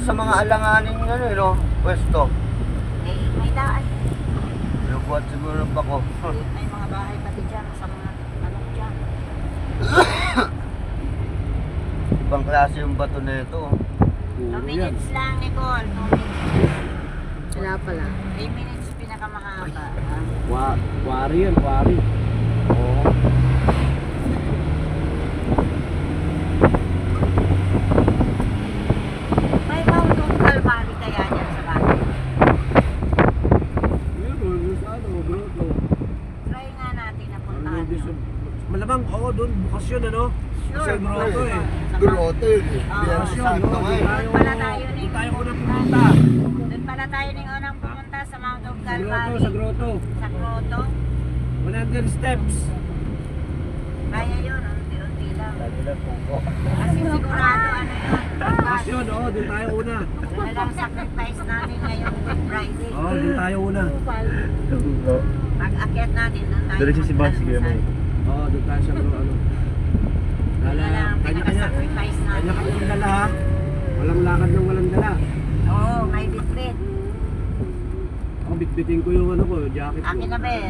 sa mga alanganin ano no, pwesto. Eh, may daan. Lubuat siguro ng bako. May mga bahay pati dyan sa mga ano dyan. Ibang klase yung bato na ito. 2 minutes lang, Nicole. 2 minutes. Wala pala. 3 minutes pinakamahaba. Wari yan, wari. Oo. May Mount Calvary kaya dyan sa bahay. Meron, yung sa ano, grotto. Try nga natin na puntahan yun. Malamang, oo, doon, bukas yun, ano? Kasi grotto eh. Grotto yun eh. Oo. Biyan sa santo nga eh. Doon pala tayo ni Doon tayo unang pumunta. Doon pala tayo ni unang pumunta sa Mount of Sa grotto, Calvary. sa grotto. Sa grotto. 100 steps. Kaya yun, unti-unti lang. Sabi na po. Kasi sigurado ano yun. Bukas yun, oo, doon tayo una. Yun na lang sacrifice natin ngayon Good Friday. Oo, doon tayo una. Pag akyat natin, doon tayo. Diretso si Bas, sige mo. Oo, doon tayo sa grotto, ano. Yun na lang, Kanya-kanya. pinaka-sacrifice natin. Kanya-kanyang dala ha. Walang lakad ng walang dala. Oo, may bitbit. Ako, bitbitin ko yung ano ko, jacket ko. Akin na ba eh?